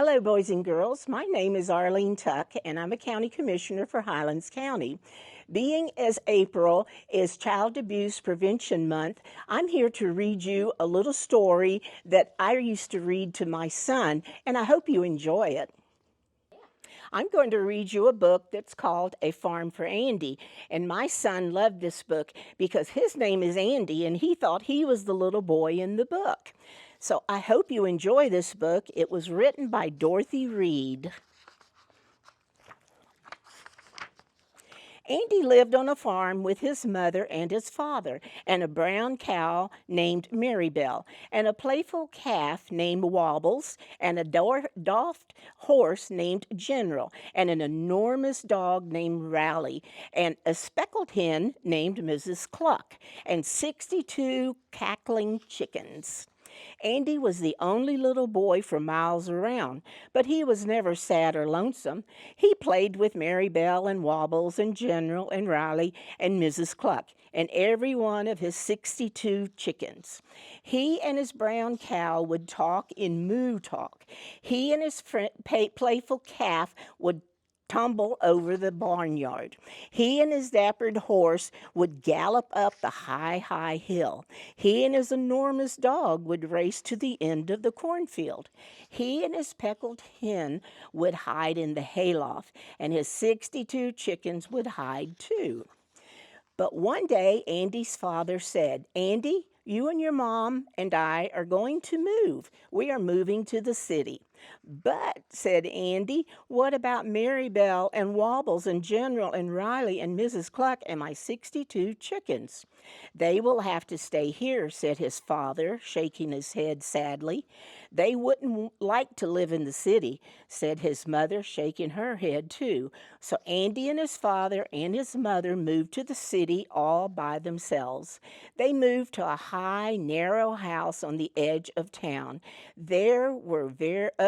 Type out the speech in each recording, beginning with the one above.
Hello, boys and girls. My name is Arlene Tuck, and I'm a county commissioner for Highlands County. Being as April is Child Abuse Prevention Month, I'm here to read you a little story that I used to read to my son, and I hope you enjoy it. I'm going to read you a book that's called A Farm for Andy. And my son loved this book because his name is Andy and he thought he was the little boy in the book. So I hope you enjoy this book. It was written by Dorothy Reed. Andy lived on a farm with his mother and his father, and a brown cow named Marybelle, and a playful calf named Wobbles, and a doffed horse named General, and an enormous dog named Rally, and a speckled hen named Mrs. Cluck, and 62 cackling chickens. Andy was the only little boy for miles around, but he was never sad or lonesome. He played with Marybelle and Wobbles and General and Riley and Mrs. Cluck and every one of his 62 chickens. He and his brown cow would talk in moo talk. He and his playful calf would tumble over the barnyard. He and his dappered horse would gallop up the high hill. He and his enormous dog would race to the end of the cornfield. He and his speckled hen would hide in the hayloft, and his 62 chickens would hide too. But one day, Andy's father said, "Andy, you and your mom and I are going to move. We are moving to the city." "But," said Andy, "what about Marybelle and Wobbles and General and Riley and Mrs. Cluck and my 62 chickens?" "They will have to stay here," said his father, shaking his head sadly. "They wouldn't like to live in the city," said his mother, shaking her head too. So Andy and his father and his mother moved to the city all by themselves. They moved to a high, narrow house on the edge of town. There were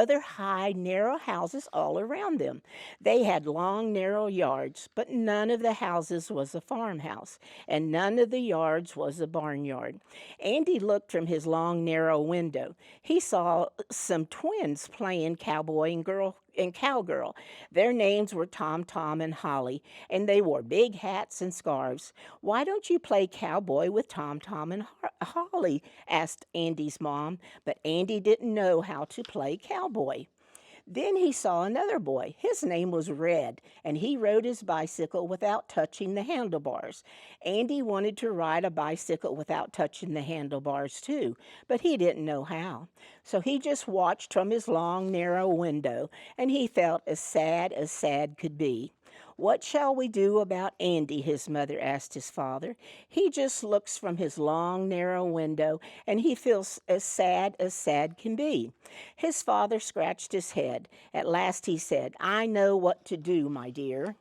other high, narrow houses all around them. They had long, narrow yards, but none of the houses was a farmhouse, and none of the yards was a barnyard. Andy looked from his long, narrow window. He saw some twins playing cowboy and cowgirl. Their names were Tom Tom and Holly, and they wore big hats and scarves. "Why don't you play cowboy with Tom Tom and Holly?" asked Andy's mom, but Andy didn't know how to play cowboy. Then he saw another boy. His name was Red, and he rode his bicycle without touching the handlebars. Andy wanted to ride a bicycle without touching the handlebars too, but he didn't know how. So he just watched from his long, narrow window, and he felt as sad could be. "What shall we do about Andy?" his mother asked his father. "He just looks from his long, narrow window, and he feels as sad can be." His father scratched his head. At last he said, "I know what to do, my dear."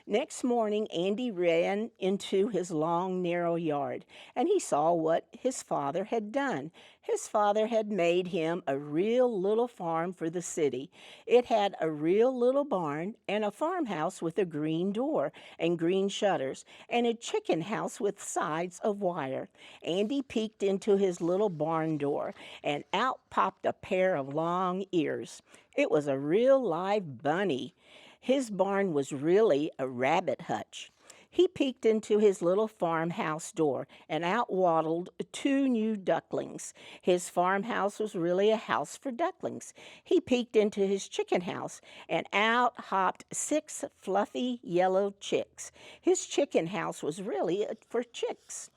Next morning, Andy ran into his long, narrow yard, and he saw what his father had done. His father had made him a real little farm for the city. It had a real little barn and a farmhouse with a green door and green shutters and a chicken house with sides of wire. Andy peeked into his little barn door, and out popped a pair of long ears. It was a real live bunny. His barn was really a rabbit hutch. He peeked into his little farmhouse door, and out waddled 2 new ducklings. His farmhouse was really a house for ducklings. He peeked into his chicken house, and out hopped 6 fluffy yellow chicks. His chicken house was really for chicks.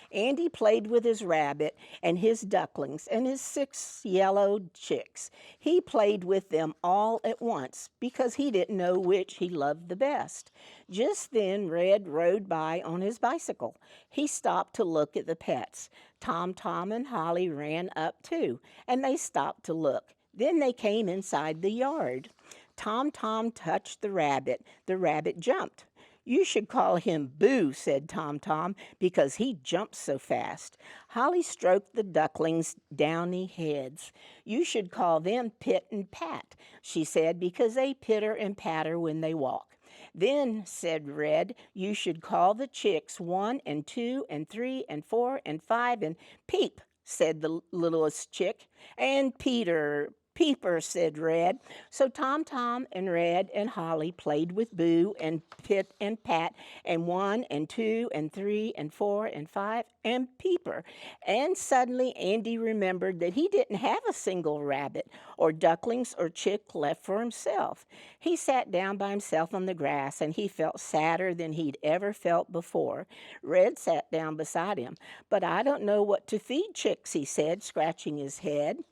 Andy played with his rabbit and his ducklings and his 6 yellow chicks. He played with them all at once because he didn't know which he loved the best. Just then Red rode by on his bicycle. He stopped to look at the pets. Tom Tom and Holly ran up too, and they stopped to look. Then they came inside the yard. Tom Tom touched the rabbit. The rabbit jumped. "You should call him Boo," said Tom Tom, "because he jumps so fast." Holly stroked the ducklings' downy heads. "You should call them Pit and Pat," she said, "because they pitter and patter when they walk." "Then," said Red, "you should call the chicks 1 and 2 and 3 and 4 and 5 and Peep," said the littlest chick, "and Peter, Peeper, said Red. So Tom Tom and Red and Holly played with Boo and Pit and Pat and 1 and 2 and 3 and 4 and 5 and Peeper. And suddenly Andy remembered that he didn't have a single rabbit or ducklings or chick left for himself. He sat down by himself on the grass and he felt sadder than he'd ever felt before. Red sat down beside him. But I don't know what to feed chicks, he said, scratching his head.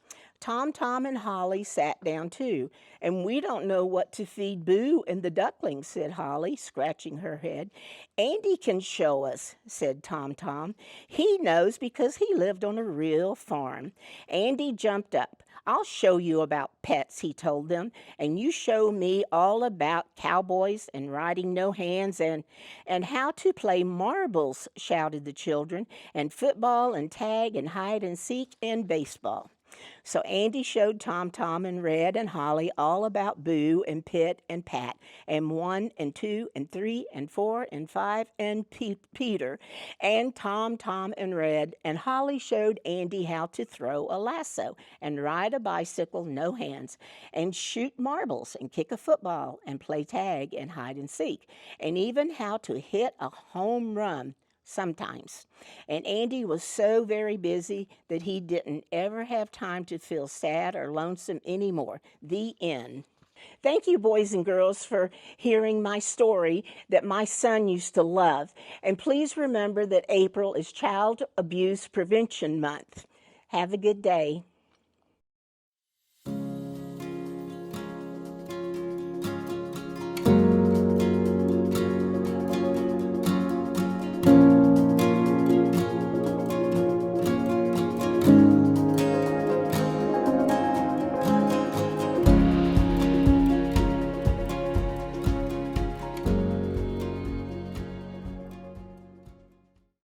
Tom Tom and Holly sat down too. And we don't know what to feed Boo and the ducklings, said Holly, scratching her head. Andy can show us, said Tom Tom. He knows because he lived on a real farm. Andy jumped up. I'll show you about pets, he told them, and you show me all about cowboys and riding no hands and how to play marbles, shouted the children, and football and tag and hide and seek and baseball. So Andy showed Tom Tom and Red and Holly all about Boo and Pit and Pat and 1 and 2 and 3 and 4 and 5 and Peter. And Tom Tom and Red and Holly showed Andy how to throw a lasso and ride a bicycle no hands and shoot marbles and kick a football and play tag and hide and seek and even how to hit a home run sometimes. And Andy was so very busy that he didn't ever have time to feel sad or lonesome anymore. The end. Thank you, boys and girls, for hearing my story that my son used to love. And please remember that April is Child Abuse Prevention Month. Have a good day.